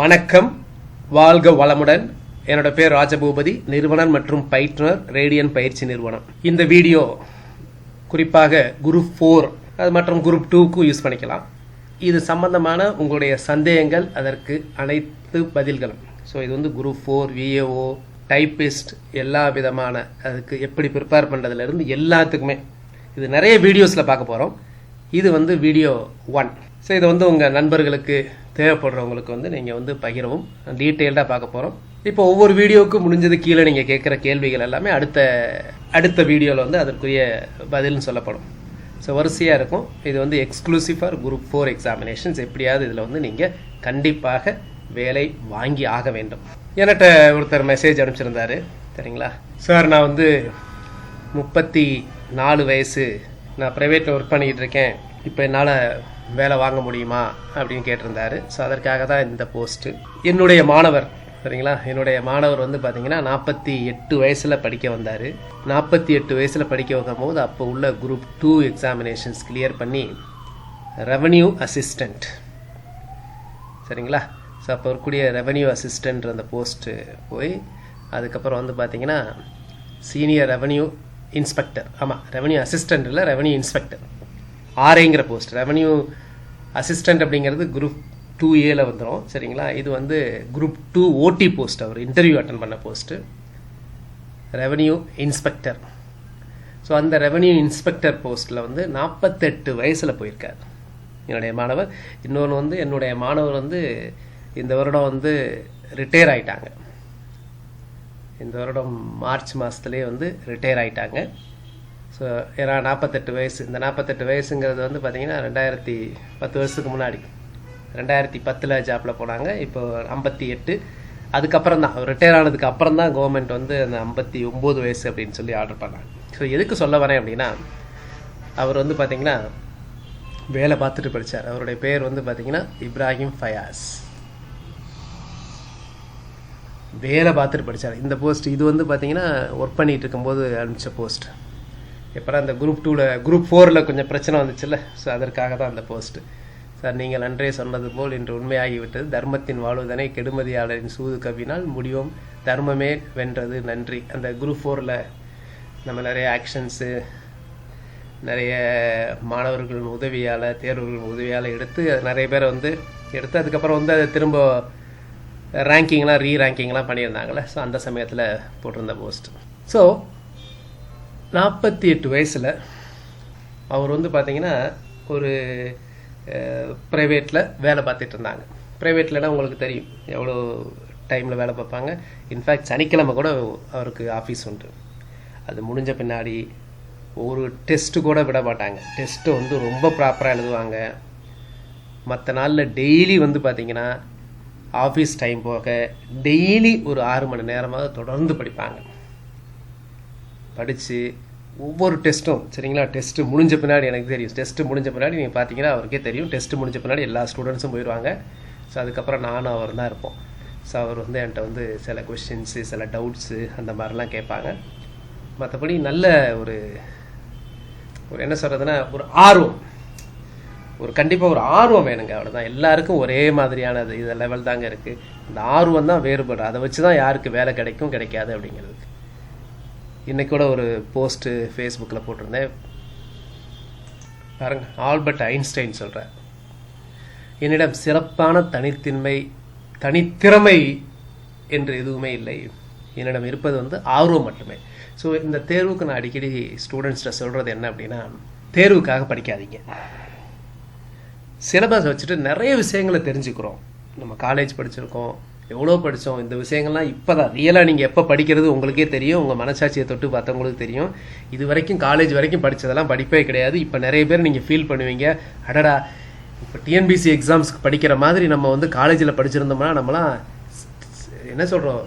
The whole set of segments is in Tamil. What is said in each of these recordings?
வணக்கம், வாழ்க வளமுடன். என்னோட பேர் ராஜபூபதி, நிறுவனர் மற்றும் பயிற்றுனர், ரேடியன் பயிற்சி நிறுவனம். இந்த வீடியோ குறிப்பாக குரூப் 4 அது மற்றும் குரூப் 2க்கும் யூஸ் பண்ணிக்கலாம். இது சம்பந்தமான உங்களுடைய சந்தேகங்கள், அதற்கு அனைத்து பதில்களும். ஸோ இது வந்து குரூப் 4 விஏஓ டைப்பிஸ்ட் எல்லா விதமான அதுக்கு எப்படி ப்ரிப்பேர் பண்ணுறதுலேருந்து எல்லாத்துக்குமே இது நிறைய வீடியோஸில் பார்க்க போகிறோம். இது வந்து வீடியோ 1. ஸோ இதை வந்து உங்கள் நண்பர்களுக்கு தேவைப்படுறவங்களுக்கு வந்து நீங்கள் வந்து பகிரவும் டீட்டெயில்டாக பார்க்க போகிறோம். இப்போ ஒவ்வொரு வீடியோவுக்கு முடிஞ்சது கீழே நீங்கள் கேட்குற கேள்விகள் எல்லாமே அடுத்த வீடியோவில் வந்து அதற்குரிய பதில்னு சொல்லப்படும். ஸோ வரிசையாக இருக்கும். இது வந்து எக்ஸ்க்ளூசிவ் ஃபார் குரூப் 4 எக்ஸாமினேஷன்ஸ். எப்படியாவது இதில் வந்து நீங்கள் கண்டிப்பாக வேலை வாங்கி ஆக வேண்டும். என்கிட்ட ஒருத்தர் மெசேஜ் அனுப்பிச்சிருந்தாரு. சரிங்களா சார், நான் வந்து 34 வயசு, நான் ப்ரைவேட்டில் ஒர்க் பண்ணிக்கிட்டு இருக்கேன், இப்போ என்னால் வேலை வாங்க முடியுமா அப்படின்னு கேட்டிருந்தாரு. ஸோ அதற்காக தான் இந்த போஸ்ட்டு. என்னுடைய மாணவர், சரிங்களா, என்னுடைய மாணவர் வந்து பார்த்தீங்கன்னா 48 வயசில் படிக்க வந்தார். 48 வயசில் படிக்க வைக்கும் போது அப்போ உள்ள குரூப் 2 எக்ஸாமினேஷன்ஸ் கிளியர் பண்ணி ரெவன்யூ அசிஸ்டண்ட், சரிங்களா, ஸோ அப்போ இருக்கக்கூடிய ரெவன்யூ அசிஸ்டண்ட் அந்த போஸ்ட்டு போய் அதுக்கப்புறம் வந்து பார்த்தீங்கன்னா சீனியர் ரெவன்யூ இன்ஸ்பெக்டர், ஆமாம் ரெவன்யூ அசிஸ்டண்ட் இல்லை ரெவன்யூ இன்ஸ்பெக்டர், ஆர்ஐங்கிற போஸ்ட். ரெவன்யூ அசிஸ்டண்ட் அப்படிங்கிறது குரூப் 2A வந்துடும். சரிங்களா, இது வந்து குரூப் 2 ஓடி போஸ்ட். அவர் இன்டர்வியூ அட்டன் பண்ண போஸ்ட்டு ரெவன்யூ இன்ஸ்பெக்டர். ஸோ அந்த ரெவன்யூ இன்ஸ்பெக்டர் போஸ்ட்டில் வந்து 48 வயசில் போயிருக்கார் என்னுடைய மாணவர். இன்னொன்று வந்து என்னுடைய மாணவர் வந்து இந்த வருடம் வந்து ரிட்டையர் ஆகிட்டாங்க. இந்த வருடம் மார்ச் மாதத்துலேயே வந்து ரிட்டையர் ஆகிட்டாங்க. ஸோ ஏன்னா 48 வயசு, இந்த 48 வயசுங்கிறது வந்து பார்த்திங்கன்னா 2010 வருஷத்துக்கு முன்னாடி 2010 ஜாப்பில் போனாங்க. இப்போ 58. அதுக்கப்புறம் தான் ரிட்டையர் ஆனதுக்கு அப்புறம் தான் கவர்மெண்ட் வந்து அந்த 59 வயசு அப்படின்னு சொல்லி ஆர்டர் பண்ணாங்க. ஸோ எதுக்கு சொல்ல வரேன் அப்படின்னா, அவர் வந்து பார்த்திங்கன்னா வேலை பார்த்துட்டு படித்தார். அவருடைய பேர் வந்து பார்த்திங்கன்னா இப்ராஹிம் ஃபயாஸ். வேலை பார்த்துட்டு படித்தார். இந்த போஸ்ட் இது வந்து பார்த்திங்கன்னா ஒர்க் பண்ணிகிட்டு இருக்கும்போது அனுப்பிச்ச போஸ்ட். எப்போ அந்த குரூப் 2ல் குரூப் 4ல் கொஞ்சம் பிரச்சனை வந்துச்சுல்ல, ஸோ அதற்காக தான் அந்த போஸ்ட்டு. சார், நீங்கள் அன்றே சொன்னது போல் இன்று உண்மையாகிவிட்டது. தர்மத்தின் வாழ்வதனை கெடுமதியாளரின் சூது கவினால் முடிவும் தர்மமே வென்றது, நன்றி. அந்த குரூப் 4ல் நம்ம நிறைய ஆக்ஷன்ஸு, நிறைய மாணவர்களின் உதவியால், தேர்வுகளின் உதவியால் எடுத்து நிறைய பேரை வந்து எடுத்து அதுக்கப்புறம் வந்து அதை திரும்ப ரேங்கிங்லாம் ரேங்கிங்லாம் பண்ணியிருந்தாங்களே, ஸோ அந்த சமயத்தில் போட்டிருந்த போஸ்ட். ஸோ 48 வயசில் அவர் வந்து பார்த்திங்கன்னா ஒரு ப்ரைவேட்டில் வேலை பார்த்துட்டு இருந்தாங்க. ப்ரைவேட்லனா உங்களுக்கு தெரியும் எவ்வளோ டைமில் வேலை பார்ப்பாங்க. இன்ஃபேக்ட் சனிக்கிழமை கூட அவருக்கு ஆஃபீஸ் உண்டு. அது முடிஞ்ச பின்னாடி ஒரு டெஸ்ட்டு கூட விட மாட்டாங்க. டெஸ்ட்டு வந்து ரொம்ப ப்ராப்பராக எழுதுவாங்க. மற்ற நாளில் டெய்லி வந்து பார்த்திங்கன்னா ஆஃபீஸ் டைம் போக டெய்லி ஒரு 6 மணி நேரமாக தொடர்ந்து படிப்பாங்க. படித்து ஒவ்வொரு டெஸ்ட்டும், சரிங்களா, டெஸ்ட்டு முடிஞ்ச பின்னாடி எனக்கு தெரியும், டெஸ்ட்டு முடிஞ்ச பின்னாடி நீங்கள் பார்த்தீங்கன்னா அவருக்கே தெரியும், டெஸ்ட்டு முடிஞ்ச பின்னாடி எல்லா ஸ்டூடெண்ட்ஸும் போயிடுவாங்க. ஸோ அதுக்கப்புறம் நானும் அவர் தான் இருப்போம். ஸோ அவர் வந்து என்கிட்ட வந்து சில கொஸ்டின்ஸு, சில டவுட்ஸு அந்த மாதிரிலாம் கேட்பாங்க. மற்றபடி நல்ல ஒரு என்ன சொல்கிறதுனா ஒரு ஆர்வம், கண்டிப்பாக ஒரு ஆர்வம் வேணுங்க, அவ்வளோதான். எல்லாருக்கும் ஒரே மாதிரியான இது லெவல் தாங்க இருக்குது. இந்த ஆர்வம் தான் வேறுபடும். அதை வச்சு தான் யாருக்கு வேலை கிடைக்கும் கிடைக்காது அப்படிங்கிறதுக்கு. இன்றைக்கி கூட ஒரு போஸ்ட்டு ஃபேஸ்புக்கில் போட்டிருந்தேன் பாருங்க. ஆல்பர்ட் ஐன்ஸ்டைன் சொல்கிறார், என்னிடம் சிறப்பான தனித்திறமை என்று எதுவுமே இல்லை, என்னிடம் இருப்பது வந்து ஆர்வம் மட்டுமே. ஸோ இந்த தேர்வுக்கு நான் அடிக்கடி ஸ்டூடெண்ட்ஸ்கிட்ட சொல்கிறது என்ன அப்படின்னா, தேர்வுக்காக படிக்காதீங்க. சிலபஸ் வச்சுட்டு நிறைய விஷயங்களை தெரிஞ்சுக்கிறோம். நம்ம காலேஜ் படிச்சிருக்கோம், எவ்வளோ படித்தோம். இந்த விஷயங்கள்லாம் இப்போ தான் ரியலாக நீங்கள் எப்போ படிக்கிறது உங்களுக்கே தெரியும், உங்கள் மனசாட்சியை தொட்டு பார்த்தவங்களுக்கு தெரியும். இது வரைக்கும் காலேஜ் வரைக்கும் படித்ததெல்லாம் படிப்பே கிடையாது. இப்போ நிறைய பேர் நீங்கள் ஃபீல் பண்ணுவீங்க, அடடா இப்போ டிஎன்பிசி எக்ஸாம்ஸ்க்கு படிக்கிற மாதிரி நம்ம வந்து காலேஜில் படிச்சிருந்தோம்னா நம்மளாம் என்ன சொல்கிறோம்,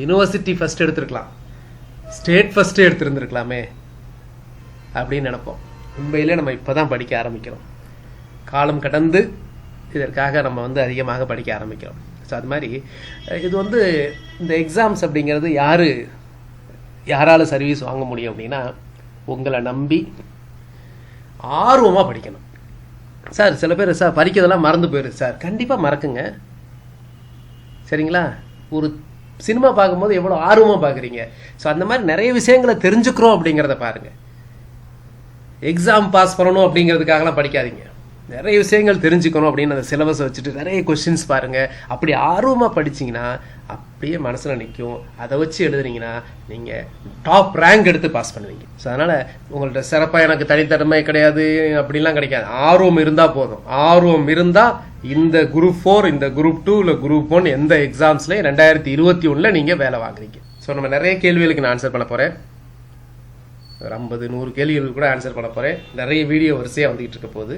யூனிவர்சிட்டி ஃபஸ்ட் எடுத்துருக்கலாம், ஸ்டேட் ஃபஸ்ட்டு எடுத்துருந்துருக்கலாமே அப்படின்னு நினைப்போம். உண்மையிலே நம்ம இப்போ தான் படிக்க ஆரம்பிக்கிறோம். காலம் கடந்து இதற்காக நம்ம வந்து அதிகமாக படிக்க ஆரம்பிக்கிறோம். ஸோ அது மாதிரி இது வந்து இந்த எக்ஸாம்ஸ் அப்படிங்கிறது யாரால் சர்வீஸ் வாங்க முடியும் அப்படின்னா, உங்களை நம்பி ஆர்வமாக படிக்கணும். சார் சில பேர் சார் படிக்கிறதெல்லாம் மறந்து போயிடுது சார். கண்டிப்பாக மறக்குங்க. சரிங்களா? ஒரு சினிமா பார்க்கும்போது எவ்வளோ ஆர்வமாக பார்க்குறீங்க. ஸோ அந்த மாதிரி நிறைய விஷயங்களை தெரிஞ்சுக்கிறோம் அப்படிங்கிறத பாருங்கள். எக்ஸாம் பாஸ் பண்ணணும் அப்படிங்கிறதுக்காகலாம் படிக்காதீங்க. நிறைய விஷயங்கள் தெரிஞ்சுக்கணும் அப்படின்னு அந்த சிலபஸை வச்சுட்டு நிறைய கொஸ்டின்ஸ் பாருங்கள். அப்படி ஆர்வமாக படிச்சிங்கன்னா அப்படியே மனசில் நிற்கும். அதை வச்சு எழுதுனீங்கன்னா நீங்கள் டாப் ரேங்க் எடுத்து பாஸ் பண்ணுவீங்க. ஸோ அதனால் உங்கள்ட்ட சிறப்பாக எனக்கு தனித்தன்மை கிடையாது அப்படிலாம் கிடைக்காது. ஆர்வம் இருந்தால் போதும். ஆர்வம் இருந்தால் இந்த குரூப் 4, இந்த குரூப் 2 இல்லை குரூப் 1 எந்த எக்ஸாம்ஸ்லையும் 2021 நீங்கள் வேலை வாங்குறீங்க. ஸோ நம்ம நிறைய கேள்விகளுக்கு நான் ஆன்சர் பண்ண போகிறேன். ஒரு 50-100 கேள்விகளுக்கு கூட ஆன்சர் பண்ண போகிறேன். நிறைய வீடியோ வரிசையாக வந்துக்கிட்டு இருக்க போகுது.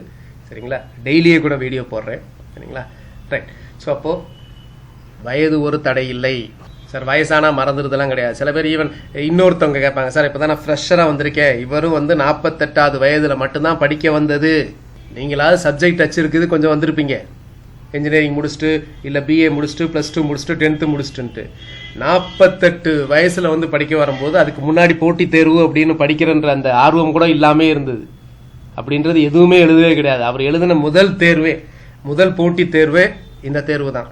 சரிங்களா? டெய்லியே கூட வீடியோ போடுறேன். சரிங்களா? ரைட். ஸோ அப்போது வயது ஒரு தடை இல்லை சார். வயசானா மறந்துடுதெல்லாம் கிடையாது. சில பேர் ஈவன் இன்னொருத்தவங்க கேட்பாங்க, சார் இப்போ தான் நான் ஃப்ரெஷராக வந்திருக்கேன், இவரும் 48வது வயதில் மட்டும்தான் படிக்க வந்தது, நீங்களாவது சப்ஜெக்ட் வச்சுருக்குது கொஞ்சம் வந்திருப்பீங்க, இன்ஜினியரிங் முடிச்சுட்டு இல்லை பிஏ முடிச்சுட்டு +2 முடிச்சுட்டு 10th முடிச்சுட்டு 48 வயசில் வந்து படிக்க வரும்போது அதுக்கு முன்னாடி போட்டித் தேர்வு அப்படின்னு படிக்கிறன்ற அந்த ஆர்வம் கூட இல்லாமல் இருந்தது. அப்படின்றது எதுவுமே எழுதவே கிடையாது. அவர் எழுதின முதல் போட்டித் தேர்வே இந்த தேர்வு தான்.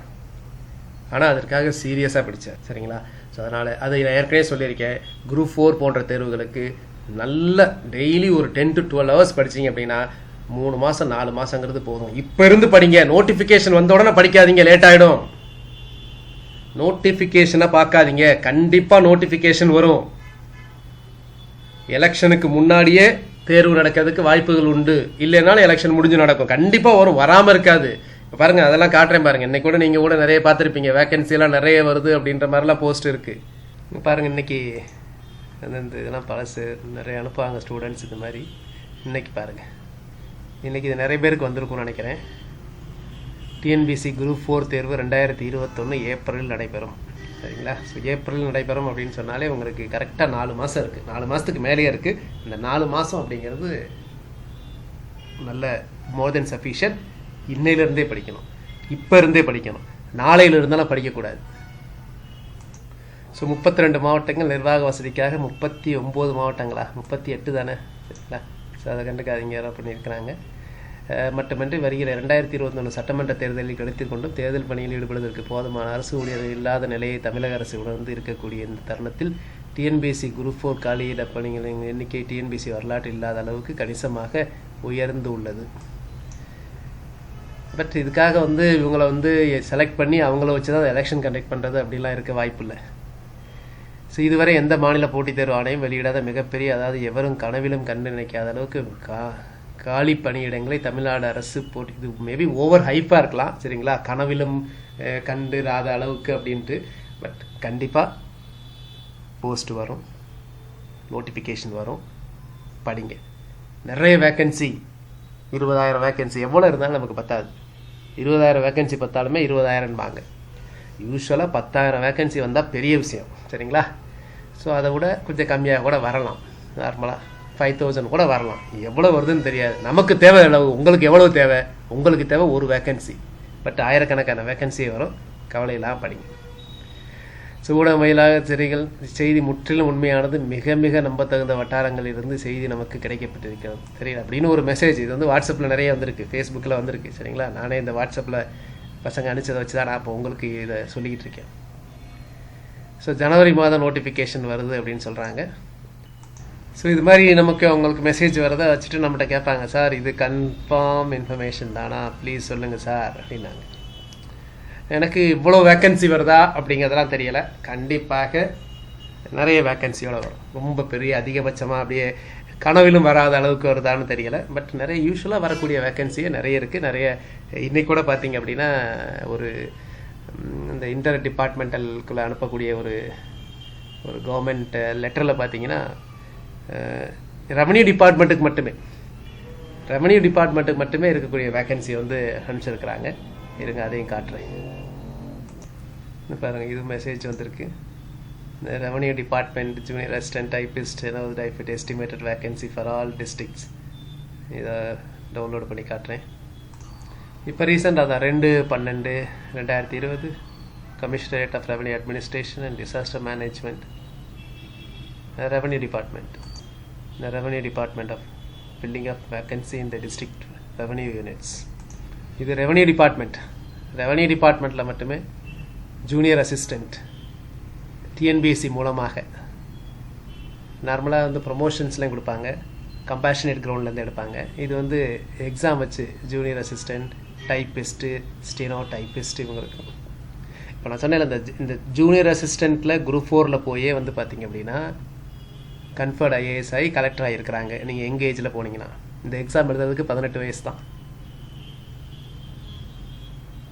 ஆனால் அதற்காக சீரியஸாக படித்தார். சரிங்களா? ஸோ அதனால் அதை நான் ஏற்கனவே சொல்லியிருக்கேன். குரூப் 4 போன்ற தேர்வுகளுக்கு நல்ல டெய்லி ஒரு 10 to 12 hours படிச்சிங்க அப்படின்னா 3 மாதம் 4 மாதங்கிறது போதும். இப்போ இருந்து படிங்க. நோட்டிஃபிகேஷன் வந்த உடனே படிக்காதீங்க, லேட் ஆகிடும். நோட்டிஃபிகேஷனை பார்க்காதீங்க. கண்டிப்பாக நோட்டிஃபிகேஷன் வரும். எலெக்ஷனுக்கு முன்னாடியே தேர்வு நடக்கிறதுக்கு வாய்ப்புகள் உண்டு. இல்லைனாலும் எலெக்ஷன் முடிஞ்சு நடக்கும். கண்டிப்பாக வரும், வராமல் இருக்காது. இப்போ பாருங்கள், அதெல்லாம் காட்டுறேன் பாருங்கள். இன்றைக்கி கூட நீங்கள் கூட நிறைய பார்த்துருப்பீங்க, வேக்கன்சிலாம் நிறைய வருது அப்படின்ற மாதிரிலாம் போஸ்ட் இருக்குது. பாருங்கள், இன்றைக்கி அந்த இதெல்லாம் பழசு நிறைய அனுப்புவாங்க ஸ்டூடெண்ட்ஸ். இது மாதிரி இன்றைக்கி பாருங்கள், இன்றைக்கி இது நிறைய பேருக்கு வந்திருக்கும்னு நினைக்கிறேன். டிஎன்பிசி குரூப் 4 தேர்வு 2021 ஏப்ரலில் நடைபெறும். சரிங்களா? ஸோ ஏப்ரல் நடைபெறும் அப்படின்னு சொன்னாலே உங்களுக்கு கரெக்டாக 4 மாதம் இருக்குது. 4 மாதத்துக்கு மேலேயே இருக்குது. இந்த 4 மாதம் அப்படிங்கிறது நல்ல மோர் தென் சஃபிஷியன்ட். இன்னையிலிருந்தே படிக்கணும், இப்போ இருந்தே படிக்கணும், நாளையில் இருந்தாலும் படிக்கக்கூடாது. ஸோ 32 மாவட்டங்கள் நிர்வாக வசதிக்காக 39 மாவட்டங்களா 38 தானே? சரிங்களா? ஸோ அதை கண்டுக்காதீங்க, யாரோ பண்ணியிருக்கிறாங்க. மட்டுமின்றி வருகிற 2021 சட்டமன்ற தேர்தலில் கிடைத்துக் கொண்டும் தேர்தல் பணியில் ஈடுபடுவதற்கு போதுமான அரசு ஊழியர்கள் இல்லாத நிலையை தமிழக அரசு உணர்ந்து இருக்கக்கூடிய இந்த தருணத்தில் டிஎன்பிசி குரூப் 4 காலியிட பணிகளின் எண்ணிக்கை டிஎன்பிசி வரலாற்று இல்லாத அளவுக்கு கணிசமாக உயர்ந்து உள்ளது. பட் இதுக்காக வந்து இவங்களை வந்து செலக்ட் பண்ணி அவங்கள வச்சு தான் எலெக்ஷன் கண்டக்ட் பண்ணுறது அப்படிலாம் இருக்க வாய்ப்பு இல்லை. ஸோ இதுவரை எந்த மாநில போட்டித் தேர்வு ஆணையம் வெளியிடாத மிகப்பெரிய, அதாவது எவரும் கனவிலும் கண்டு நினைக்காத அளவுக்கு காலி பணியிடங்களை தமிழ்நாடு அரசு போட்டி, இது மேபி ஓவர் ஹைப்பாக இருக்கலாம். சரிங்களா? கனவிலும் கண்டுராத அளவுக்கு அப்படின்ட்டு. பட் கண்டிப்பாக போஸ்ட் வரும், நோட்டிஃபிகேஷன் வரும், படிங்க. நிறைய வேக்கன்சி, 20,000 வேக்கன்சி எவ்வளோ இருந்தாலும் நமக்கு பத்தாது. 20,000 வேக்கன்சி பத்தாலுமே 20,000 வாங்க. யூஸ்வலாக 10,000 வேக்கன்சி வந்தால் பெரிய விஷயம். சரிங்களா? ஸோ அதை விட கொஞ்சம் கம்மியாக கூட வரலாம். நார்மலாக 5,000 கூட வரலாம். எவ்வளோ வருதுன்னு தெரியாது. நமக்கு தேவை எவ்வளவு, உங்களுக்கு எவ்வளோ தேவை? உங்களுக்கு தேவை ஒரு வேக்கன்சி. பட் ஆயிரக்கணக்கான வேக்கன்சி வரும். கவலையெல்லாம் படிங்க. ஸோ ஊடகமயிலாக செய்தி முற்றிலும் உண்மையானது, மிக மிக நம்பத்தகுந்த வட்டாரங்களில் இருந்து செய்தி நமக்கு கிடைக்கப்பட்டிருக்கிறது. சரிங்களா? அப்படின்னு ஒரு மெசேஜ். இது வந்து வாட்ஸ்அப்பில் நிறைய வந்திருக்கு, ஃபேஸ்புக்கில் வந்திருக்கு. சரிங்களா? நானே இந்த வாட்ஸ்அப்பில் பசங்க அனுப்பிச்சதை வச்சு தான் நான் இப்போ உங்களுக்கு இதை சொல்லிக்கிட்டு இருக்கேன். ஸோ ஜனவரி மாதம் நோட்டிஃபிகேஷன் வருது அப்படின்னு சொல்கிறாங்க. ஸோ இது மாதிரி நமக்கு அவங்களுக்கு மெசேஜ் வரதை வச்சுட்டு நம்மகிட்ட கேட்பாங்க, சார் இது கன்ஃபார்ம் இன்ஃபர்மேஷன் தானா, ப்ளீஸ் சொல்லுங்கள் சார் அப்படின்னாங்க. எனக்கு இவ்வளோ வேக்கன்சி வருதா அப்படிங்கிறதெல்லாம் தெரியலை. கண்டிப்பாக நிறைய வேக்கன்சியோடு வரும். ரொம்ப பெரிய அதிகபட்சமாக அப்படியே கனவிலும் வராத அளவுக்கு வருதான்னு தெரியலை. பட் நிறைய யூஸ்வலாக வரக்கூடிய வேக்கன்சியே நிறைய இருக்குது. நிறைய இன்றைக்கி கூட பார்த்திங்க அப்படின்னா ஒரு இந்த இன்டர் டிபார்ட்மெண்டலுக்குள்ளே அனுப்பக்கூடிய ஒரு கவர்மெண்ட் லெட்டரில் பார்த்தீங்கன்னா ரெவன்யூ டிபார்ட்மெண்ட்டுக்கு மட்டுமே இருக்கக்கூடிய வேக்கன்சி வந்து அனுப்பிச்சிருக்கிறாங்க. இருங்க, அதையும் காட்டுறேன். பாருங்கள், இது மெசேஜ் வந்திருக்கு. Revenue department junior assistant typist typist estimated vacancy for all districts. இதை டவுன்லோட் பண்ணி காட்டுறேன். இப்போ ரீசெண்டாக தான் 2/12/2020 commissionerate of revenue administration and disaster management, revenue department, the revenue department of filling of vacancy in the district revenue units. இது ரெவன்யூ டிபார்ட்மெண்ட்டில் மட்டுமே ஜூனியர் அசிஸ்டண்ட் டிஎன்பிஎஸ்சி மூலமாக நார்மலாக வந்து ப்ரொமோஷன்ஸ்லாம் கொடுப்பாங்க, கம்பேஷனேட் கிரவுண்ட்லேருந்து எடுப்பாங்க. இது வந்து எக்ஸாம் வச்சு junior assistant, typist, steno typist இவங்களுக்கு. இப்போ நான் சொன்னேன் இந்த ஜூனியர் அசிஸ்டண்ட்டில் குரூப் 4ல் போயே வந்து பார்த்தீங்க அப்படின்னா கன்ஃபர்ட் ஐஏஎஸ் ஆகி கலெக்டர் ஆகியிருக்கிறாங்க. நீங்கள் எங்கள் ஏஜில் போனீங்கன்னா இந்த எக்ஸாம் எழுதுறதுக்கு 18 வயசு தான்.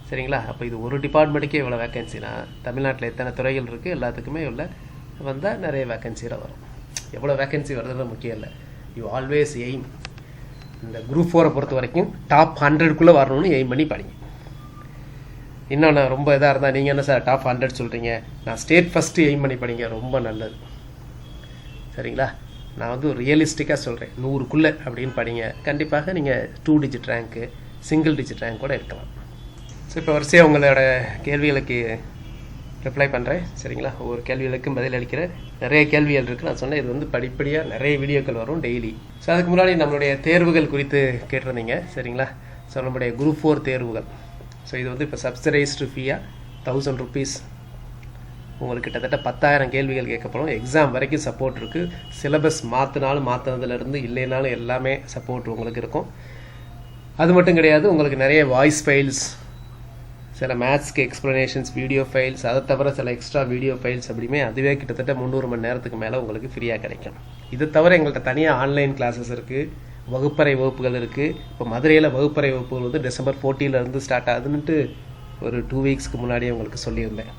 சரிங்களா? அப்போ இது ஒரு டிபார்ட்மெண்ட்டுக்கே இவ்வளோ வேக்கன்சினா தமிழ்நாட்டில் எத்தனை துறைகள் இருக்குது எல்லாத்துக்குமே உள்ள வந்தால் நிறைய வேக்கன்சியில் வரும். எவ்வளோ வேக்கன்சி வருதுன்னு முக்கியம் இல்லை. You always aim. இந்த குரூப் 4 பொறுத்த வரைக்கும் டாப் 100க்குள்ளே வரணும்னு எய்ம் பண்ணி படிங்க. இன்னும் நான் ரொம்ப இதாக இருந்தால் நீங்கள் என்ன சார் டாப் 100 சொல்கிறீங்க, நான் ஸ்டேட் ஃபஸ்ட்டு எய்ம் பண்ணி படிங்க, ரொம்ப நல்லது. சரிங்களா? நான் வந்து ரியலிஸ்டிக்காக சொல்கிறேன், 100க்குள்ளே அப்படின்னு படிங்க. கண்டிப்பாக நீங்கள் 2 digit rank, single digit rank கூட இருக்கலாம். ஸோ இப்போ வரிசையாக உங்களோட கேள்விகளுக்கு ரிப்ளை பண்ணுறேன். சரிங்களா? ஒவ்வொரு கேள்விகளுக்கும் பதில் அளிக்கிற நிறைய கேள்விகள் இருக்குது. நான் சொன்னேன் இது வந்து படிப்படியாக நிறைய வீடியோக்கள் வரும் டெய்லி. ஸோ அதுக்கு முன்னாடி நம்மளுடைய தேர்வுகள் குறித்து கேட்டிருந்தீங்க. சரிங்களா? ஸோ நம்மளுடைய குரூப் 4 தேர்வுகள். ஸோ இது வந்து இப்போ சப்சிடைஸ்டு ஃபீயாக 1000 ருபீஸ். உங்களுக்கு கிட்டத்தட்ட 10,000 கேள்விகள் கேட்கப்படும். எக்ஸாம் வரைக்கும் சப்போர்ட் இருக்குது. சிலபஸ் மாற்றினாலும் மாற்றினதுலேருந்து இல்லைனாலும் எல்லாமே சப்போர்ட் உங்களுக்கு இருக்கும். அது மட்டும் கிடையாது, உங்களுக்கு நிறைய வாய்ஸ் ஃபைல்ஸ், சில மேத்ஸ்க்கு எக்ஸ்ப்ளனேஷன்ஸ் வீடியோ ஃபைல்ஸ், அதை தவிர சில எக்ஸ்ட்ரா வீடியோ ஃபைல்ஸ் அப்படியுமே அதுவே கிட்டத்தட்ட 300 மணி நேரத்துக்கு மேலே உங்களுக்கு ஃப்ரீயாக கிடைக்கும். இது தவிர எங்கள்கிட்ட தனியாக ஆன்லைன் கிளாஸஸ் இருக்குது, வகுப்பறை வகுப்புகள் இருக்குது. இப்போ மதுரையில் வகுப்பறை வகுப்புகள் வந்து December 14 ஸ்டார்ட் ஆகுதுன்னுட்டு ஒரு 2 வீக்ஸ்க்கு முன்னாடியே உங்களுக்கு சொல்லியிருந்தேன்.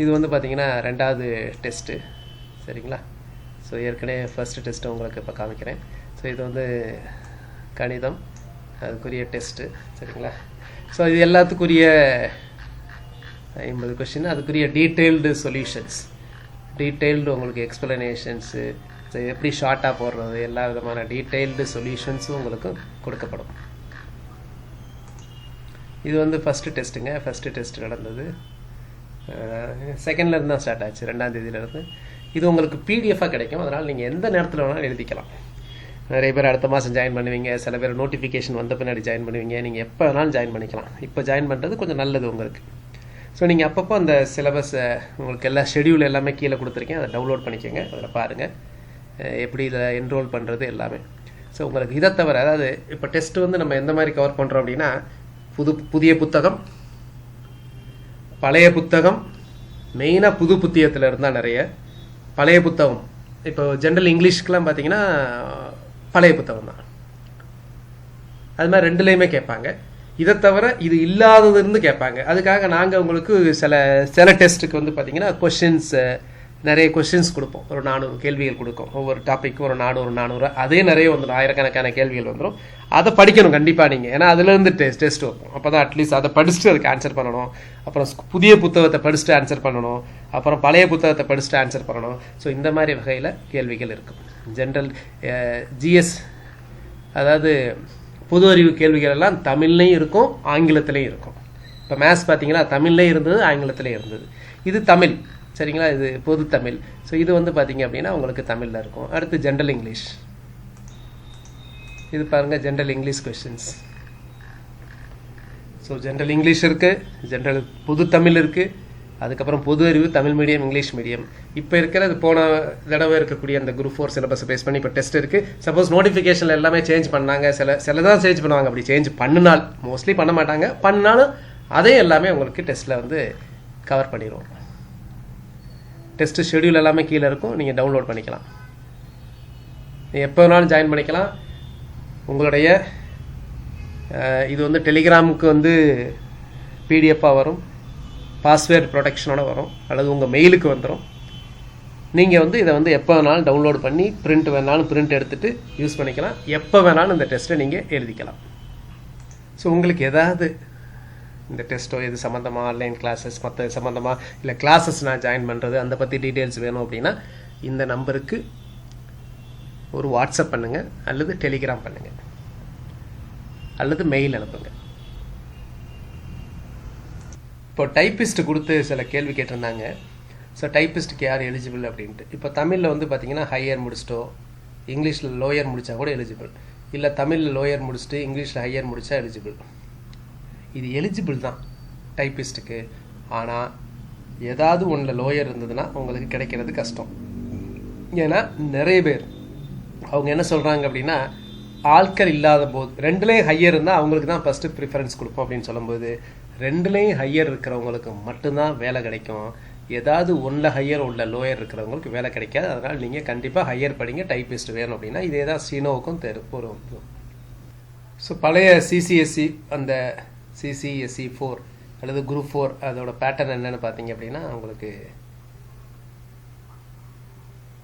இது வந்து பார்த்திங்கன்னா 2வது டெஸ்ட்டு. சரிங்களா? ஸோ ஏற்கனவே ஃபர்ஸ்ட் டெஸ்ட்டு உங்களுக்கு இப்போ காமிக்கிறேன். ஸோ இது வந்து கணிதம், அதுக்குரிய டெஸ்ட்டு. சரிங்களா? ஸோ இது எல்லாத்துக்குரிய 50 கொஷின், அதுக்குரிய டீட்டெயில்டு சொல்யூஷன்ஸ், டீட்டெயில்டு உங்களுக்கு எக்ஸ்ப்ளனேஷன்ஸு, எப்படி ஷார்ட்டாக போடுறது, எல்லா விதமான டீட்டெயில்டு சொல்யூஷன்ஸும் உங்களுக்கு கொடுக்கப்படும். இது வந்து ஃபஸ்ட்டு டெஸ்ட்டுங்க. ஃபஸ்ட்டு டெஸ்ட் நடந்தது 2nd தான் ஸ்டார்ட் ஆச்சு, 2ஆம் தேதியிலேருந்து. இது உங்களுக்கு பிடிஎஃபாக கிடைக்கும். அதனால் நீங்கள் எந்த நேரத்தில் வேணாலும் எழுதிக்கலாம். நிறைய பேர் அடுத்த மாதம் ஜாயின் பண்ணுவீங்க, சில பேர் நோட்டிஃபிகேஷன் வந்த பின்னாடி ஜாயின் பண்ணுவீங்க. நீங்கள் எப்போ வேணாலும் ஜாயின் பண்ணிக்கலாம். இப்போ ஜாயின் பண்ணுறது கொஞ்சம் நல்லது உங்களுக்கு. ஸோ நீங்கள் அப்பப்போ அந்த சிலபஸை உங்களுக்கு எல்லா ஷெடியூல் எல்லாமே கீழே கொடுத்துருக்கேன், அதை டவுன்லோட் பண்ணிக்கோங்க. அதில் பாருங்கள் எப்படி இதில் என்ரோல் பண்ணுறது எல்லாமே. ஸோ உங்களுக்கு இதை தவிர, அதாவது இப்போ டெஸ்ட்டு வந்து நம்ம எந்த மாதிரி கவர் பண்ணுறோம் அப்படின்னா, புதிய புத்தகம், பழைய புத்தகம், மெயினாக புது புத்தகத்தில் இருந்தால் நிறைய பழைய புத்தகம். இப்போ ஜென்ரல் இங்கிலீஷ்க்கெலாம் பார்த்தீங்கன்னா பழைய புத்தகம் தான். அது மாதிரி 2லேயுமே கேட்பாங்க. இதை தவிர இது இல்லாததுன்னு கேட்பாங்க. அதுக்காக நாங்கள் உங்களுக்கு சில டெஸ்ட்டுக்கு வந்து பார்த்தீங்கன்னா நிறைய கொஷின்ஸ் கொடுப்போம். ஒரு 400 கேள்விகள் கொடுக்கும். ஒவ்வொரு டாப்பிக்கும் ஒரு 400 அதே நிறைய வந்துடும், ஆயிரக்கணக்கான கேள்விகள் வந்துடும். அதை படிக்கணும் கண்டிப்பாக நீங்கள். ஏன்னா அதுலேருந்து டெஸ்ட் வைப்போம். அப்போ தான் அட்லீஸ்ட் அதை படிச்சுட்டு அதுக்கு ஆன்சர் பண்ணணும். அப்புறம் புதிய புத்தகத்தை படிச்சுட்டு ஆன்சர் பண்ணணும். அப்புறம் பழைய புத்தகத்தை படிச்சுட்டு ஆன்சர் பண்ணணும். ஸோ இந்த மாதிரி வகையில் கேள்விகள் இருக்கும். ஜென்ரல் ஜிஎஸ், அதாவது பொது அறிவு கேள்விகள் எல்லாம் தமிழ்லையும் இருக்கும், ஆங்கிலத்திலையும் இருக்கும். இப்போ மேத்ஸ் பார்த்தீங்கன்னா தமிழ்லேயும் இருந்தது, ஆங்கிலத்திலையும் இருந்தது. இது தமிழ். சரிங்களா? இது பொது தமிழ். ஸோ இது வந்து பார்த்தீங்க அப்படின்னா உங்களுக்கு தமிழில் இருக்கும். அடுத்து ஜென்ரல் இங்கிலீஷ். இது பாருங்கள், general English questions. So general English இருக்குது, ஜென்ரல் பொது தமிழ் இருக்குது, அதுக்கப்புறம் பொது அறிவு தமிழ் மீடியம், இங்கிலீஷ் மீடியம். இப்போ இருக்கிறது போன தடவை இருக்கக்கூடிய அந்த குரூப் 4 சிலபஸை பேஸ் பண்ணி இப்போ டெஸ்ட் இருக்குது. சப்போஸ் நோட்டிஃபிகேஷனில் எல்லாமே சேஞ்ச் பண்ணாங்க, சில தான் சேஞ்ச் பண்ணுவாங்க. அப்படி சேஞ்ச் பண்ணினால், மோஸ்ட்லி பண்ண மாட்டாங்க, பண்ணாலும் அதே எல்லாமே உங்களுக்கு டெஸ்ட்டில் வந்து கவர் பண்ணிடுவோம். டெஸ்ட்டு ஷெடியூல் எல்லாமே கீழே இருக்கும், நீங்கள் டவுன்லோட் பண்ணிக்கலாம். நீங்கள் எப்போ வேணாலும் ஜாயின் பண்ணிக்கலாம். உங்களுடைய இது வந்து டெலிகிராமுக்கு வந்து பிடிஎஃபாக வரும், பாஸ்வேர்டு ப்ரொடெக்ஷனோட வரும், அல்லது உங்கள் மெயிலுக்கு வந்துடும். நீங்கள் வந்து இதை வந்து எப்போ வேணாலும் டவுன்லோட் பண்ணி பிரிண்ட் வேணாலும் பிரிண்ட் எடுத்துகிட்டு யூஸ் பண்ணிக்கலாம். எப்போ வேணாலும் இந்த டெஸ்ட்டை நீங்கள் எழுதிக்கலாம். ஸோ உங்களுக்கு ஏதாவது இந்த டெஸ்ட்டோ இது சம்மந்தமாக, ஆன்லைன் கிளாஸஸ் மற்ற சம்மந்தமாக, இல்லை கிளாஸஸ் நான் ஜாயின் பண்ணுறது அந்த பற்றி டீட்டெயில்ஸ் வேணும் அப்படின்னா இந்த நம்பருக்கு ஒரு வாட்ஸ்அப் பண்ணுங்கள், அல்லது டெலிகிராம் பண்ணுங்கள், அல்லது மெயில் அனுப்புங்க. இப்போ டைப்பிஸ்ட் கொடுத்து சில கேள்வி கேட்டிருந்தாங்க. ஸோ டைப்பிஸ்ட்டுக்கு யார் எலிஜிபிள் அப்படின்ட்டு. இப்போ தமிழில் வந்து பார்த்தீங்கன்னா ஹையர் முடிச்சிட்டோ, இங்கிலீஷில் லோயர் முடித்தா கூட எலிஜிபிள், இல்லை தமிழில் லோயர் முடிச்சுட்டு இங்கிலீஷில் ஹையர் முடித்தா எலிஜிபிள். இது எலிஜிபிள் தான் டைப்பிஸ்ட்டுக்கு. ஆனால் ஏதாவது ஒன்றில் லோயர் இருந்ததுன்னா உங்களுக்கு கிடைக்கிறது கஷ்டம். ஏன்னா நிறைய பேர் அவங்க என்ன சொல்கிறாங்க அப்படின்னா, ஆட்கள் இல்லாத போது ரெண்டுலேயும் ஹையர் இருந்தால் அவங்களுக்கு தான் ஃபஸ்ட்டு ப்ரிஃபரன்ஸ் கொடுப்போம் அப்படின்னு சொல்லும்போது, ரெண்டுலேயும் ஹையர் இருக்கிறவங்களுக்கு மட்டும்தான் வேலை கிடைக்கும். ஏதாவது ஒன்றில் ஹையர் உள்ள லோயர் இருக்கிறவங்களுக்கு வேலை கிடைக்காது. அதனால் நீங்கள் கண்டிப்பாக ஹையர் படிங்க, டைப்பிஸ்ட் வேணும் அப்படின்னா. இதே தான் ஸ்ரீனோவுக்கும் வரும். ஸோ பழைய சிசிஎஸ்சி அந்த சிசிஎஸ்சி 4 அல்லது குரூப் 4 அதோட பேட்டர்ன் என்னென்னு பார்த்தீங்க அப்படின்னா, உங்களுக்கு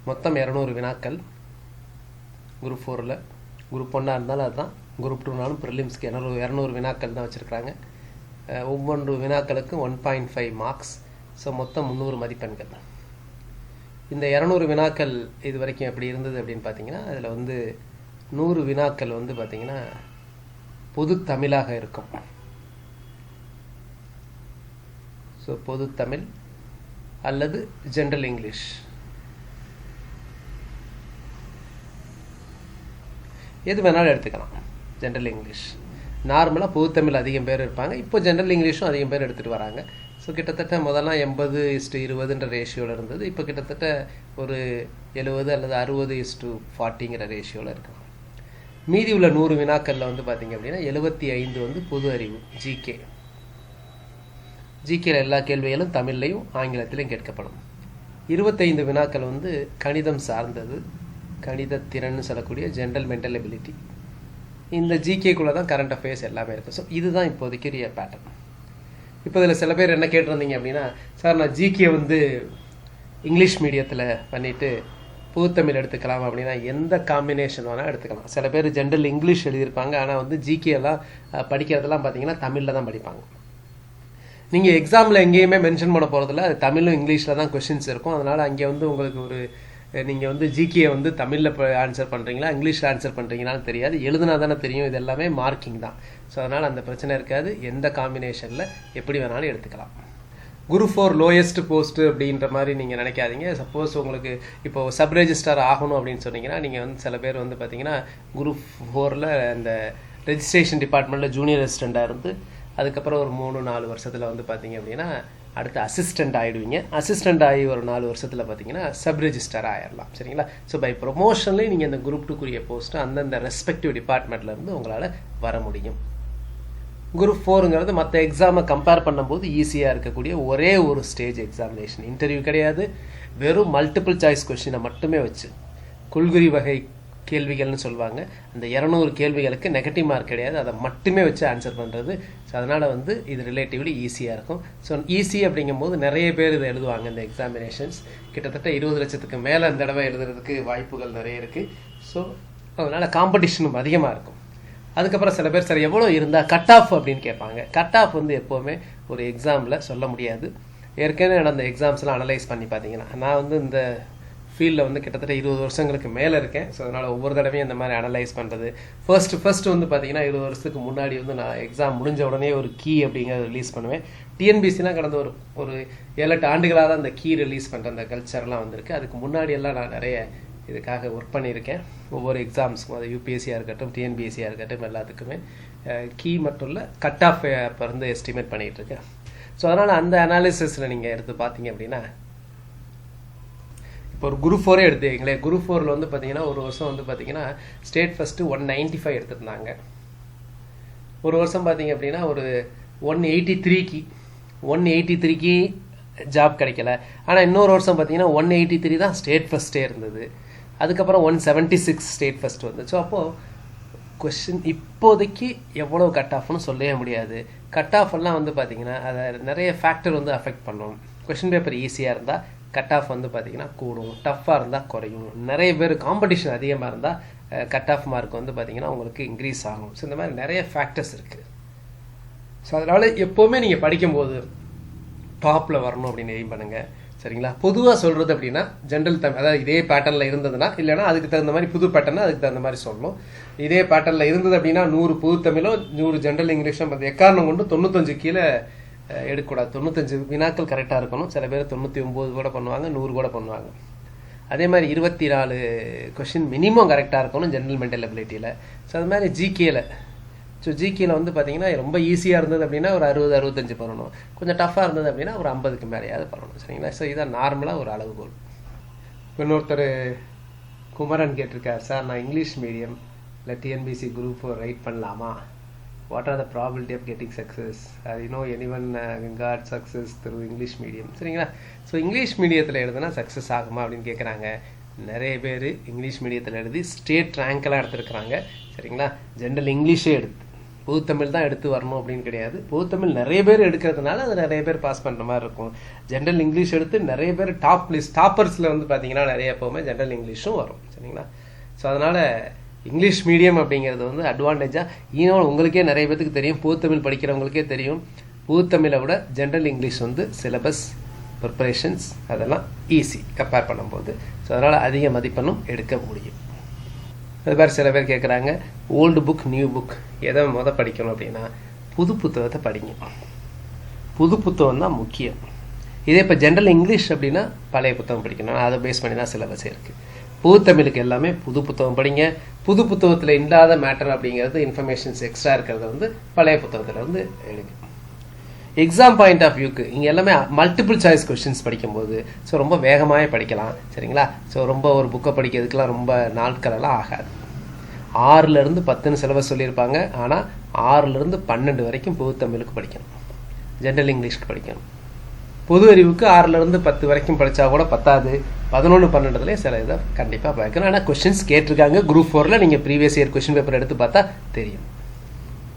மொத்தம் 200 வினாக்கள் குரூப் 4ல். குரூப் 1 இருந்தாலும் அதுதான், குரூப் 2நாலும் ப்ரிலிம்ஸ்க்கு 200 வினாக்கள் தான் வச்சுருக்காங்க. ஒவ்வொரு வினாக்களுக்கும் 1.5 மார்க்ஸ். ஸோ மொத்தம் 300 மதிப்பெண்கள். இந்த 200 வினாக்கள் இது வரைக்கும் எப்படி இருந்தது அப்படின்னு பார்த்தீங்கன்னா, அதில் வந்து 100 வினாக்கள் வந்து பார்த்தீங்கன்னா பொது தமிழாக இருக்கும். ஸோ பொது தமிழ் அல்லது ஜென்ரல் இங்கிலீஷ், எது வேணாலும் எடுத்துக்கலாம். ஜென்ரல் இங்கிலீஷ் நார்மலாக பொதுத்தமிழ் அதிகம் பேர் இருப்பாங்க. இப்போ ஜென்ரல் இங்கிலீஷும் அதிகம் பேர் எடுத்துகிட்டு வராங்க. ஸோ கிட்டத்தட்ட முதல்லாம் 80:20 ரேஷியோவில் இருந்தது. இப்போ கிட்டத்தட்ட ஒரு 70 அல்லது 60:40 ரேஷியோவில் இருக்கும். மீதி உள்ள 100 வினாக்களில் வந்து பார்த்திங்க அப்படின்னா 75 வந்து பொது அறிவு, ஜிகே. ஜிகேல எல்லா கேள்விகளும் தமிழ்லையும் ஆங்கிலத்திலையும் கேட்கப்படும். 25 வினாக்கள் வந்து கணிதம் சார்ந்தது, கணித திறன்னு சொல்லக்கூடிய ஜென்ரல் மென்டல் எபிலிட்டி. இந்த ஜிகேக்குள்ளே தான் கரண்ட் அஃபேர்ஸ் எல்லாமே இருக்குது. ஸோ இதுதான் இப்போதைக்கு பேட்டர்ன். இப்போ இதில் சில பேர் என்ன கேட்டிருந்தீங்க அப்படின்னா, சார் நான் ஜிகே வந்து இங்கிலீஷ் மீடியத்தில் பண்ணிவிட்டு பொதுத்தமிழ் எடுத்துக்கலாம் அப்படின்னா எந்த காம்பினேஷன் வேணால் எடுத்துக்கலாம். சில பேர் ஜென்ரல் இங்கிலீஷ் எழுதியிருப்பாங்க, ஆனால் வந்து ஜிகேலாம் படிக்கிறதெல்லாம் பார்த்தீங்கன்னா தமிழில் தான் படிப்பாங்க. நீங்கள் எக்ஸாமில் எங்கேயுமே மென்ஷன் பண்ண போகிறதில்ல, அது தமிழும் இங்கிலீஷில் தான் கொஷின்ஸ் இருக்கும். அதனால் அங்கே வந்து உங்களுக்கு ஒரு நீங்கள் வந்து ஜிகே வந்து தமிழில் ஆன்சர் பண்ணுறீங்களா இங்கிலீஷில் ஆன்சர் பண்ணுறீங்களான்னு தெரியாது, எழுதுனா தானே தெரியும். இது எல்லாமே மார்க்கிங் தான். ஸோ அதனால் அந்த பிரச்சனை இருக்காது. எந்த காம்பினேஷனில் எப்படி வேணாலும் எடுத்துக்கலாம். குரூப் 4 லோயஸ்ட் போஸ்ட்டு அப்படின்ற மாதிரி நீங்கள் நினைக்காதீங்க. சப்போஸ் உங்களுக்கு இப்போது சப் ரெஜிஸ்ட்ரார் ஆகணும் அப்படின்னு சொன்னீங்கன்னா, நீங்கள் வந்து சில பேர் வந்து பார்த்தீங்கன்னா குரூப் 4ல் இந்த ரெஜிஸ்ட்ரேஷன் டிபார்ட்மெண்ட்டில் ஜூனியர் அசிஸ்டண்ட்டாக இருந்து அதுக்கப்புறம் ஒரு 3-4 வருஷத்தில் வந்து பார்த்தீங்க அப்படின்னா அடுத்து அசிஸ்டண்ட் ஆகிடுவீங்க. அசிஸ்டண்ட் ஆகி ஒரு 4 வருஷத்தில் பார்த்தீங்கன்னா சப் ரெஜிஸ்டர் ஆகிடலாம். சரிங்களா? ஸோ பை ப்ரொமோஷன்லேயும் நீங்கள் இந்த குரூப் 2க்குரிய போஸ்ட்டு அந்தந்த ரெஸ்பெக்டிவ் டிபார்ட்மெண்ட்லேருந்து உங்களால் வர முடியும். குரூப் 4ங்கிறது மற்ற எக்ஸாமை கம்பேர் பண்ணும்போது ஈஸியாக இருக்கக்கூடிய ஒரே ஒரு ஸ்டேஜ் எக்ஸாமினேஷன். இன்டர்வியூ கிடையாது, வெறும் மல்டிபிள் சாய்ஸ் கொஸ்டினை மட்டுமே வச்சு கொள்குறி வகை கேள்விகள்னு சொல்லுவாங்க. அந்த 200 கேள்விகளுக்கு நெகட்டிவ் மார்க் கிடையாது, அதை மட்டுமே வச்சு ஆன்சர் பண்ணுறது. ஸோ அதனால் வந்து இது ரிலேட்டிவ்லி ஈஸியாக இருக்கும். ஸோ ஈஸி அப்படிங்கும்போது நிறைய பேர் இதை எழுதுவாங்க. இந்த எக்ஸாமினேஷன்ஸ் கிட்டத்தட்ட 20 லட்சத்துக்கு மேலே இந்த தடவை எழுதுறதுக்கு வாய்ப்புகள் நிறைய இருக்குது. ஸோ அதனால் காம்படிஷனும் அதிகமாக இருக்கும். அதுக்கப்புறம் சில பேர் சார் எவ்வளோ இருந்தால் கட் ஆஃப் அப்படின்னு கேட்பாங்க. கட் ஆஃப் வந்து எப்போவுமே ஒரு எக்ஸாமில் சொல்ல முடியாது. ஏற்கனவே நடந்த எக்ஸாம்ஸ்லாம் அனலைஸ் பண்ணி பார்த்தீங்கன்னா, நான் வந்து இந்த ஃபீல்டில் வந்து கிட்டத்தட்ட 20 வருஷங்களுக்கு மேலே இருக்கேன். ஸோ அதனால் ஒவ்வொரு தடவையும் இந்த மாதிரி அனலைஸ் பண்ணுறது. ஃபர்ஸ்ட் வந்து பார்த்தீங்கன்னா 20 வருஷத்துக்கு முன்னாடி வந்து நான் எக்ஸாம் முடிஞ்ச உடனே ஒரு கீ அப்படிங்கிறத ரிலீஸ் பண்ணுவேன். டிஎன்பிசிலாம் கடந்த ஒரு 7-8 ஆண்டுகளாக தான் அந்த கீ ரிலீஸ் பண்ணுற அந்த கல்ச்சர்லாம் வந்திருக்கு. அதுக்கு முன்னாடியெல்லாம் நான் நிறைய இதுக்காக ஒர்க் பண்ணியிருக்கேன். ஒவ்வொரு எக்ஸாம்ஸுக்கும், அது யூபிஎஸ்சியாக இருக்கட்டும், டிஎன்பிஎஸ்சியாக இருக்கட்டும், எல்லாத்துக்குமே கீ மட்டும் இல்லை கட் ஆஃப் இப்போ வந்து எஸ்டிமேட் பண்ணிகிட்ருக்கேன். ஸோ அதனால் அந்த அனாலிசிஸில் நீங்கள் எடுத்து பார்த்தீங்க அப்படின்னா, இப்போ ஒரு குரூப் 4 எடுத்துக்கிங்களேன். குரூப் 4ல் வந்து பார்த்தீங்கன்னா ஒரு வருஷம் வந்து பார்த்தீங்கன்னா ஸ்டேட் ஃபஸ்ட்டு 195 எடுத்துருந்தாங்க. ஒரு வருஷம் பார்த்தீங்க அப்படின்னா ஒரு 183க்கு ஜாப் கிடைக்கல. ஆனால் இன்னொரு வருஷம் பார்த்தீங்கன்னா 183 தான் ஸ்டேட் ஃபஸ்ட்டே இருந்தது. அதுக்கப்புறம் 176 ஸ்டேட் ஃபஸ்ட் வந்து. ஸோ அப்போது கொஷின் இப்போதைக்கு எவ்வளோ கட் ஆஃப்னு சொல்லவே முடியாது. கட் ஆஃப் எல்லாம் வந்து பார்த்தீங்கன்னா அதை நிறைய ஃபேக்டர் வந்து அஃபெக்ட் பண்ணும். கொஷின் பேப்பர் ஈஸியாக இருந்தால் கட் ஆஃப் வந்து பார்த்தீங்கன்னா கூடும், டஃப்பாக இருந்தால் குறையும். நிறைய பேர் காம்படிஷன் அதிகமாக இருந்தால் கட் ஆஃப் மார்க் வந்து பார்த்தீங்கன்னா உங்களுக்கு இன்க்ரீஸ் ஆகும். ஸோ இந்த மாதிரி நிறைய ஃபேக்டர்ஸ் இருக்குது. ஸோ அதனால் எப்போவுமே நீங்கள் படிக்கும்போது டாப்பில் வரணும் அப்படின்னு எய்ம் பண்ணுங்கள். சரிங்களா? பொதுவாக சொல்கிறது அப்படின்னா ஜென்ரல் தமிழ், அதாவது இதே பேட்டர்னில் இருந்ததுன்னா, இல்லைனா அதுக்கு தகுந்த மாதிரி புது பேட்டர்னா அதுக்கு தகுந்த மாதிரி சொல்லணும். இதே பேட்டர்னில் இருந்தது அப்படின்னா 100 புது தமிழோ 100 ஜென்ரல் இங்கிலீஷும் பார்த்து எக்காரணம் கொண்டு 95 கீழே எடுக்கக்கூடாது. 95 வினாக்கள் கரெக்டாக இருக்கணும். சில பேர் 99 கூட பண்ணுவாங்க, 100 கூட பண்ணுவாங்க. அதே மாதிரி 24 கொஷின் மினிமம் கரெக்டாக இருக்கணும் ஜென்ரல் மென்டல் எபிலிட்டியில். ஸோ அது மாதிரி ஜிகேல ஸோ ஜிகேல வந்து பார்த்தீங்கன்னா ரொம்ப ஈஸியாக இருந்தது அப்படின்னா ஒரு 60-65 பண்ணணும், கொஞ்சம் டஃப்பாக இருந்தது அப்படின்னா ஒரு 50க்கு மேலேயாவது பண்ணணும். சரிங்களா? ஸோ இதான் நார்மலாக ஒரு அளவுகோல். இன்னொருத்தர் குமரன் கேட்டிருக்கார், சார் நான் இங்கிலீஷ் மீடியம் இல்லை டிஎன்பிசி குரூப் ரைட் பண்ணலாமா? What are the probability of getting success? Anyone got success through English medium? சரிங்களா? ஸோ இங்கிலீஷ் மீடியத்தில் எழுதுனா சக்ஸஸ் ஆகுமா அப்படின்னு கேட்குறாங்க. நிறைய பேர் இங்கிலீஷ் மீடியத்தில் எழுதி ஸ்டேட் ரேங்க்கெல்லாம் எடுத்துருக்குறாங்க. சரிங்களா? ஜென்ரல் இங்கிலீஷே எடுத்து பொதுத்தமிழ் தான் எடுத்து வரணும் அப்படின்னு கிடையாது. பொதுத்தமிழ் நிறைய பேர் எடுக்கிறதுனால அது நிறைய பேர் பாஸ் பண்ணுற மாதிரி இருக்கும். ஜென்ரல் இங்கிலீஷ் எடுத்து நிறைய பேர் டாப்பர்ஸில் வந்து பார்த்தீங்கன்னா நிறைய எப்போவுமே ஜென்ரல் இங்கிலீஷும் வரும். சரிங்களா? ஸோ அதனால் இங்கிலீஷ் மீடியம் அப்படிங்கிறது வந்து அட்வான்டேஜாக ஈனோட உங்களுக்கே நிறைய பேருக்கு தெரியும், பொதுத்தமிழ் படிக்கிறவங்களுக்கே தெரியும். பொதுத்தமிழை விட ஜென்ரல் இங்கிலீஷ் வந்து சிலபஸ் ப்ரிப்பரேஷன்ஸ் அதெல்லாம் ஈஸி கம்பேர் பண்ணும்போது. ஸோ அதனால் அதிக மதிப்பெண்ணும் எடுக்க முடியும். அது மாதிரி சில பேர் கேட்குறாங்க, ஓல்டு புக் நியூ புக் எதை படிக்கணும் அப்படின்னா புது புத்தகத்தை படிங்க. புது புத்தகம் தான் முக்கியம். இதே இப்போ ஜென்ரல் இங்கிலீஷ் அப்படின்னா பழைய புத்தகம் படிக்கணும், அதை பேஸ் பண்ணி தான் சிலபஸ் இருக்குது. பொதுத்தமிழுக்கு எல்லாமே புது புத்தகம் படிங்க. புது புத்தகத்தில் இல்லாத மேட்டர் அப்படிங்கிறது இன்ஃபர்மேஷன்ஸ் எக்ஸ்ட்ரா இருக்கிறத வந்து பழைய புத்தகத்தில் வந்து எடுங்க. எக்ஸாம் பாயிண்ட் ஆஃப் வியூக்கு இங்கே எல்லாமே மல்டிபிள் சாய்ஸ் கொஸ்டின்ஸ் படிக்கும்போது ஸோ ரொம்ப வேகமாகவே படிக்கலாம். சரிங்களா? ஸோ ரொம்ப ஒரு புக்கை படிக்கிறதுக்கெலாம் ரொம்ப நாட்களெல்லாம் ஆகாது. 6லேருந்து 10 சிலபஸ் சொல்லியிருப்பாங்க. ஆனால் 6லேருந்து 12 வரைக்கும் பொதுத்தமிழுக்கு படிக்கணும், ஜென்ரல் இங்கிலீஷ்க்கு படிக்கணும். பொது அறிவுக்கு 6லேருந்து 10 வரைக்கும் படித்தா கூட பத்தாது. 11, 12 சில இதை கண்டிப்பாக பார்க்கணும். ஆனால் கொஸ்டின்ஸ் கேட்டிருக்காங்க. குரூப் 4ல் நீங்கள் ப்ரீவியஸ் இயர் கொஸ்டின் பேப்பர் எடுத்து பார்த்தா தெரியும்.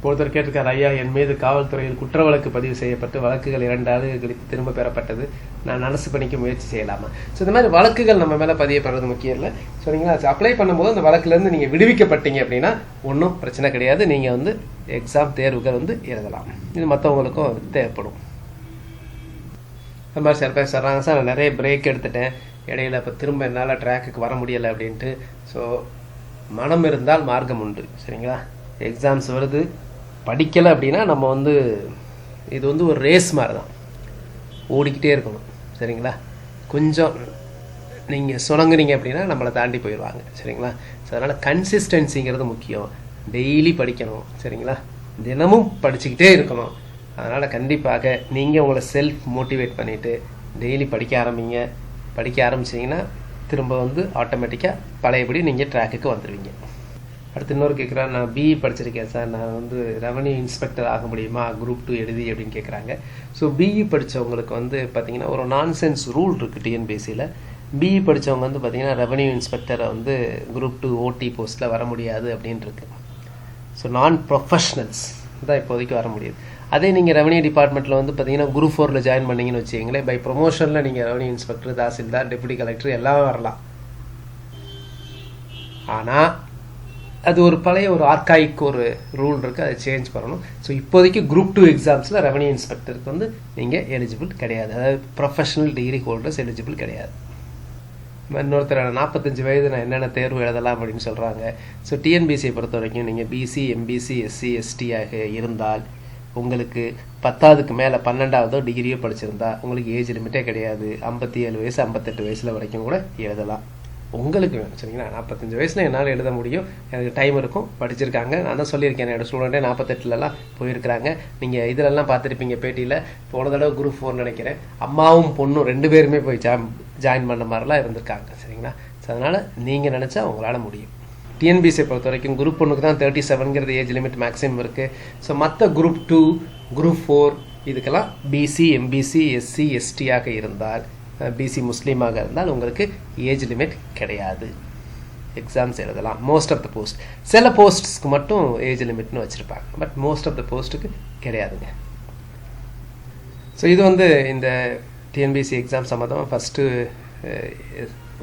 ஒருத்தர் கேட்டிருக்காரு, ஐயா என் மீது காவல்துறையில் குற்ற வழக்கு பதிவு செய்யப்பட்டு வழக்குகள் 2 ஆண்டுகள் கழித்து திரும்ப பெறப்பட்டது, நான் அரசு பணிக்க முயற்சி செய்யலாமா? ஸோ இந்த மாதிரி வழக்குகள் நம்ம மேலே பதியப்படுறது முக்கியம் இல்லை. சரிங்களா? அப்ளை பண்ணும்போது அந்த வழக்குலேருந்து நீங்கள் விடுவிக்கப்பட்டீங்க அப்படின்னா ஒன்றும் பிரச்சனை கிடையாது. நீங்கள் வந்து எக்ஸாம் தேர்வுகள் வந்து எழுதலாம். இது மற்றவங்களுக்கும் தேவைப்படும். அது மாதிரி சில பேர் சொல்கிறாங்க, சார் நான் நிறைய பிரேக் எடுத்துட்டேன், இடையில இப்போ திரும்ப என்னால் ட்ராக்குக்கு வர முடியலை அப்படின்ட்டு. ஸோ மனம் இருந்தால் மார்க்கம் உண்டு. சரிங்களா? எக்ஸாம்ஸ் வருது, படிக்கலை அப்படின்னா நம்ம வந்து இது வந்து ஒரு ரேஸ் மாதிரி தான், ஓடிக்கிட்டே இருக்கணும். சரிங்களா? கொஞ்சம் நீங்கள் சுணங்குனீங்க அப்படின்னா நம்மளை தாண்டி போயிடுவாங்க. சரிங்களா? ஸோ அதனால் கன்சிஸ்டன்சிங்கிறது முக்கியம். டெய்லி படிக்கணும். சரிங்களா? தினமும் படிச்சுக்கிட்டே இருக்கணும். அதனால் கண்டிப்பாக நீங்கள் உங்களை செல்ஃப் மோட்டிவேட் பண்ணிவிட்டு டெய்லி படிக்க ஆரம்பிங்க. படிக்க ஆரம்பிச்சிங்கன்னா திரும்ப வந்து ஆட்டோமேட்டிக்காக பழையபடி நீங்கள் ட்ராக்குக்கு வந்துடுவீங்க. அடுத்து இன்னொரு கேட்குறா, நான் பிஇ படிச்சிருக்கேன் சார், நான் வந்து ரெவன்யூ இன்ஸ்பெக்டர் ஆக முடியுமா குரூப் 2 எழுதி அப்படின்னு கேட்குறாங்க. ஸோ பிஇ படித்தவங்களுக்கு வந்து பார்த்திங்கன்னா ஒரு நான்சென்ஸ் ரூல் இருக்குது டிஎன்பிஎஸ்சியில். பிஇ படித்தவங்க வந்து பார்த்திங்கன்னா ரெவன்யூ இன்ஸ்பெக்டரை வந்து குரூப் 2 ஓடி போஸ்ட்டில் வர முடியாது அப்படின்னு இருக்கு. ஸோ நான் ப்ரொஃபஷ்னல்ஸ் தான் இப்போதைக்கு வர முடியாது. அதே நீங்கள் ரெவன்யூ டிபார்ட்மெண்ட்டில் வந்து பார்த்தீங்கன்னா குரூப் 4ல் ஜாயின் பண்ணிங்கன்னு வச்சுக்கிங்களேன், பை ப்ரொமோஷனில் நீங்கள் revenue inspector, tahsildar, deputy collector எல்லாம் வரலாம். ஆனால் அது ஒரு பழைய ஒரு ஆர்காயிக் ஒரு ரூல் இருக்குது, அதை சேஞ்ச் பண்ணணும். ஸோ இப்போதைக்கு குரூப் 2 எக்ஸாம்ஸில் ரெவன்யூ இன்ஸ்பெக்டருக்கு வந்து நீங்கள் எலிஜிபிள் கிடையாது. அதாவது ப்ரொஃபஷனல் டிகிரி ஹோல்டர்ஸ் எலிஜிபிள் கிடையாது. இன்னொருத்தர் 45 வயது நான் என்னென்ன தேர்வு எழுதலாம் அப்படின்னு சொல்கிறாங்க. ஸோ டிஎன்பிசியை பொறுத்த வரைக்கும் நீங்கள் பிசி, எம்பிசி, எஸ்சி, எஸ்டி ஆக இருந்தால் உங்களுக்கு 10க்கு மேலே 12ஆவதோ டிகிரியோ படிச்சிருந்தா உங்களுக்கு ஏஜ் லிமிட்டே கிடையாது. 57 வயசு 58 வயசில் வரைக்கும் கூட எழுதலாம். உங்களுக்கு வேணும். சரிங்களா? 45 வயசில் என்னால் எழுத முடியும், எனக்கு டைம் இருக்கும், படிச்சிருக்காங்க. நான் தான் சொல்லியிருக்கேன், என்னோடய ஸ்டூடெண்ட்டே 48லலாம் போயிருக்கிறாங்க. நீங்கள் இதிலெல்லாம் பார்த்துருப்பீங்க பேட்டியில். போன தடவை குரூப் 4 நினைக்கிறேன், அம்மாவும் பொண்ணும் 2 பேருமே போய் ஜாயின் பண்ண மாதிரிலாம் இருந்திருக்காங்க. சரிங்களா? ஸோ அதனால் நீங்கள் நினச்சா உங்களால் முடியும். டிஎன்பிசியை பொறுத்த வரைக்கும் குரூப் 1க்கு தான் 37ங்கிறது ஏஜ் லிமிட் மேக்ஸிமம் இருக்குது. ஸோ மற்ற குரூப் 2, குரூப் 4 இதுக்கெல்லாம் பிசி, எம்பிசி, எஸ்சி, எஸ்டியாக இருந்தால், பிசி முஸ்லீமாக இருந்தால் உங்களுக்கு ஏஜ் லிமிட் கிடையாது. எக்ஸாம்ஸ் எழுதலாம். மோஸ்ட் ஆஃப் த போஸ்ட், சில போஸ்ட்ஸ்க்கு மட்டும் ஏஜ் லிமிட்னு வச்சுருப்பாங்க, பட் மோஸ்ட் ஆஃப் த போஸ்ட்டுக்கு கிடையாதுங்க. ஸோ இது வந்து இந்த டிஎன்பிசி எக்ஸாம் சம்மந்தமாக ஃபஸ்ட்டு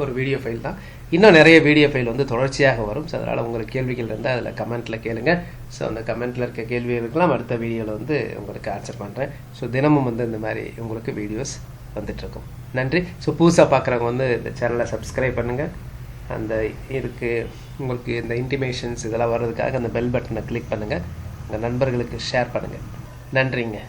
ஒரு வீடியோ ஃபைல் தான். இன்னும் நிறைய வீடியோ ஃபைல் வந்து தொடர்ச்சியாக வரும். ஸோ அதனால் உங்களுக்கு கேள்விகள் இருந்தால் அதில் கமெண்ட்டில் கேளுங்க. ஸோ அந்த கமெண்ட்டில் இருக்க கேள்விகளுக்கெல்லாம் அடுத்த வீடியோவில் வந்து உங்களுக்கு ஆன்சர் பண்ணுறேன். ஸோ தினமும் வந்து இந்த மாதிரி உங்களுக்கு வீடியோஸ் வந்துட்டுருக்கும். நன்றி. ஸோ புதுசாக பார்க்குறவங்க வந்து இந்த சேனலை சப்ஸ்கிரைப் பண்ணுங்கள். அந்த இதுக்கு உங்களுக்கு இந்த இன்டிமேஷன்ஸ் இதெல்லாம் வர்றதுக்காக அந்த பெல் பட்டனை கிளிக் பண்ணுங்கள். உங்கள் நண்பர்களுக்கு ஷேர் பண்ணுங்கள். நன்றிங்க.